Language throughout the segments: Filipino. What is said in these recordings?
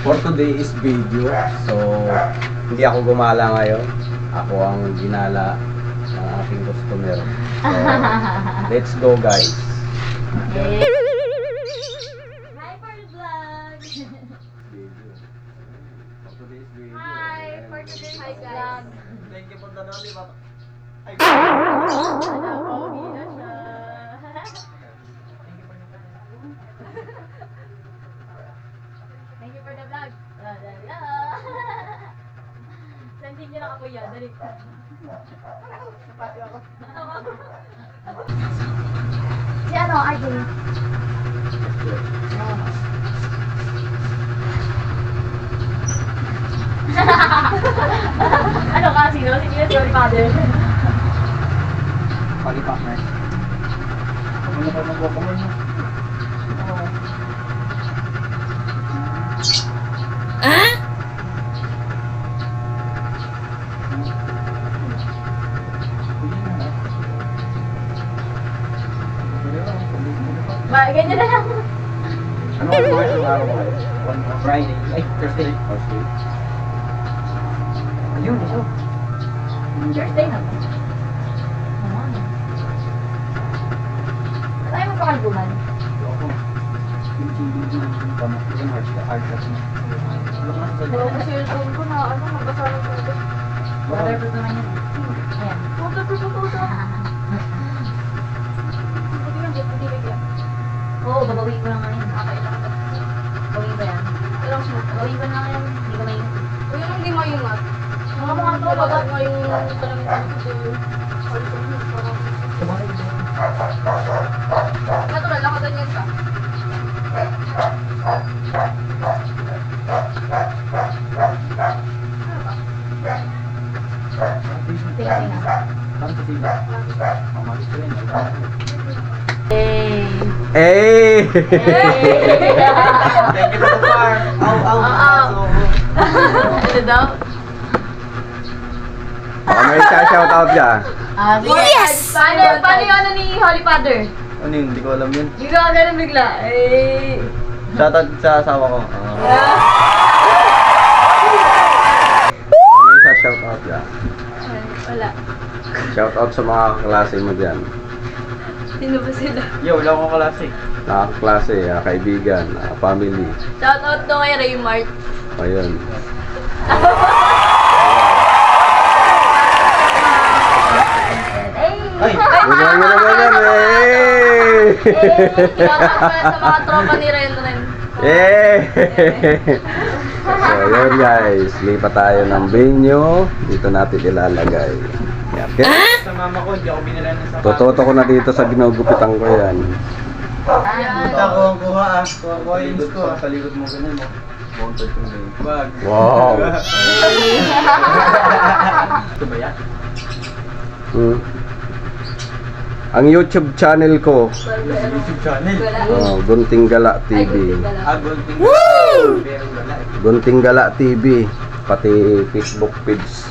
For today's video, so hindi ako gumala ngayon. Ako ang ginala ng aking customer. So, let's go guys. Hi, for the vlog. For today's video. Hi, for today's vlog. Thank you for the dolly. Ay, Ano, pogi na siya. Thank you for the vlog. Sendin niyo lang ako yan. Dali. Napati ako. Si ano, RJ? Ano ka? Sino? Sino si Holy Father? palipak na. Ano pa magwapaman mo? Ganyan na lang. Ano ang buhay ng araw mo? Friday. Ay, Thursday. Thursday. Ayun, ito. Thursday na ba? Tayo magpakalbuman. Ako. Oo, kasi yung phone ko na, ano, nabasa ng tubig. Waterproof naman yun. Ayan. Waterproof ang puso. Hindi lang, hindi bigla. Oo, babawin ko lang ngayon. Okay lang. Babawin ko yan. Ilang smoke. Babawin ko na ngayon. Hindi ko maingat. O yung hindi maingat. Mga mga to, babat mo yung Natural, lakatan yan ka. Eh! Thank you so far. Ano daw? Baka may shoutout dyan. Yes! Paano yung ano ni Holy Father? Ano yun? Hindi ko alam yun. Hindi ko ganun bigla. Eh... Shoutout sa asawa ko. May shoutout dyan. Wala. Shoutout sa mga klase mo dyan. Sino ba sila? Yo, wala akong klase. Klase, kaibigan, family. Shoutout to kay Raymart. Ayun. Ay! Bigyan mo naman yan, eh! Shoutout pala sa mga tropa ni Renren. Eh! So, yun guys. Lipat tayo ng venue. Dito natin ilalagay. Yan. Sa mama ko, hindi ako binilan ng sapatos. Tututo ko na dito sa ginugupitan ko yan. Punta ko ang kuha ah. Kuha ko yung ko ah. Sa likod mo ganyan mo. Mounted ko na yun. Wag. Wow! Ito ba yan? Hmm. Ang YouTube channel ko, YouTube channel. Gunting Gala TV. Gunting. Woo! Pero wala eh. Gunting Gala TV. Pati Facebook page.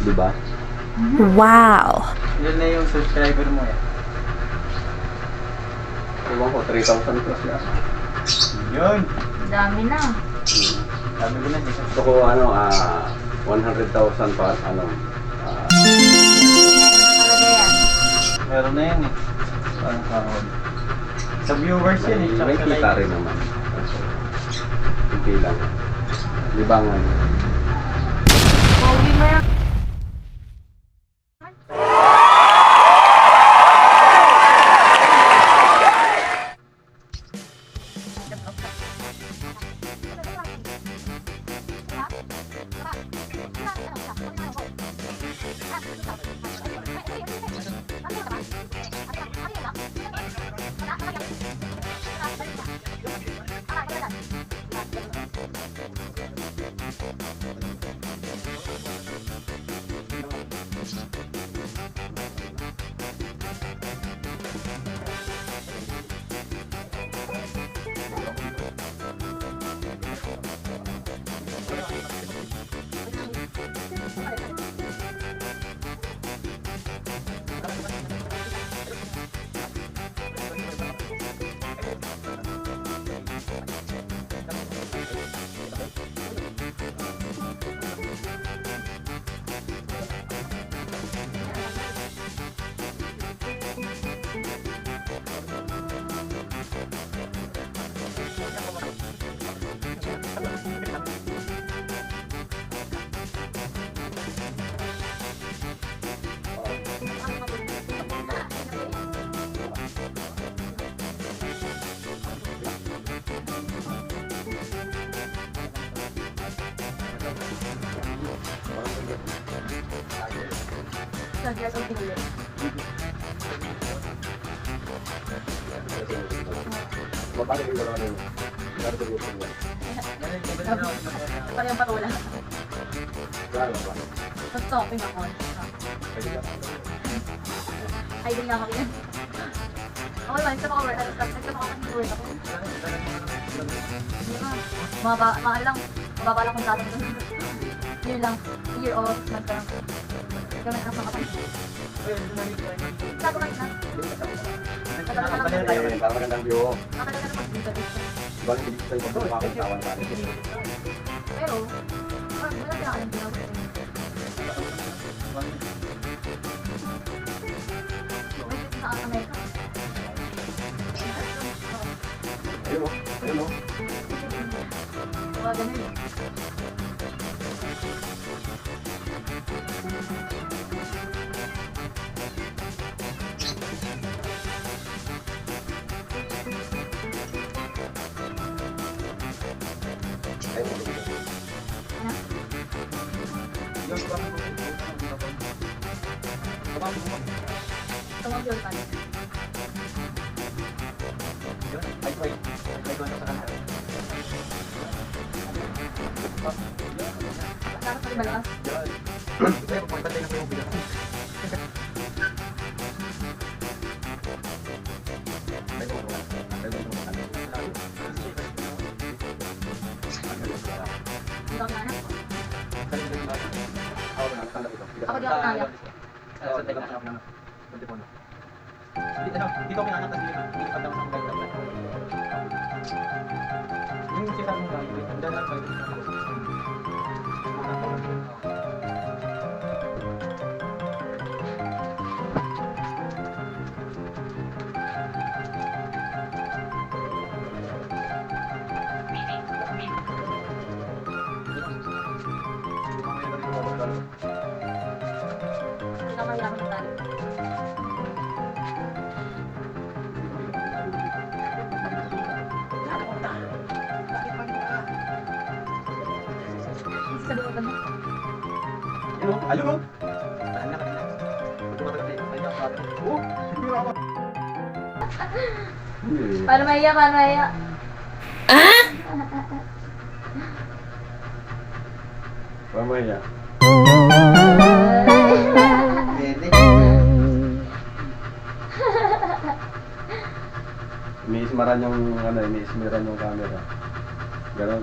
Diba? Wow. Yun na yung subscriber mo eh. Ewan ko, 3,000 plus yan. Yun. Dami na. Sabi ko na, Gusto ko 100,000 pa, Talaga yan. meron na yan eh. Parang kahon. Sa viewers yan eh. may Tsaka sa kita like. rin naman. Hindi lang. Libangan. Pogi mo yan. 12 years old pinili. Mapagod yung dalawa nyo. Parehong patula. Gano'n ba? Tapos topping ako. Pwede ka? Ay, din nga ako yan. Okay ba? Nagtapa ako work. Nagtapa ako work ako. Hindi nga. Mahal lang. Mababa lang kung sa atin. Year lang. Year or month lang. Ikaw na nakapang kapag. Sato ka na. Para magandang view. Matagal ka na mag-dito. Balik hindi ko ito makakuntawan ka. Pero, wala ka alam din ako. Sa Amerika. Ayun mo. Ayun mo. Ganun. Ayun mo. Tumang fuel pan. Dapat pa rin malakas. Hindi ako na. Ako di ako kaya. Dito pinangat ang dito. Dito pa daw sa mga ganda. Yung kita mo lang, yung dala pa ito. Hindi ako kaya ako talo. Sa loob ba? Ayun mo. Ayun mo. Para maiya, para maiya. Mamaya. Miismaran yung ano, miismiran yung camera. Ganon.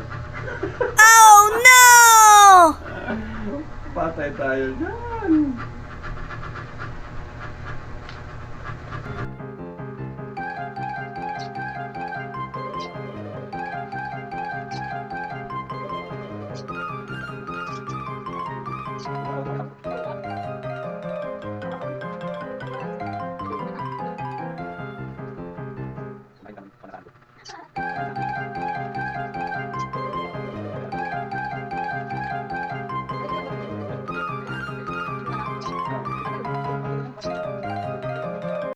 Oh no! Patay tayo dyan.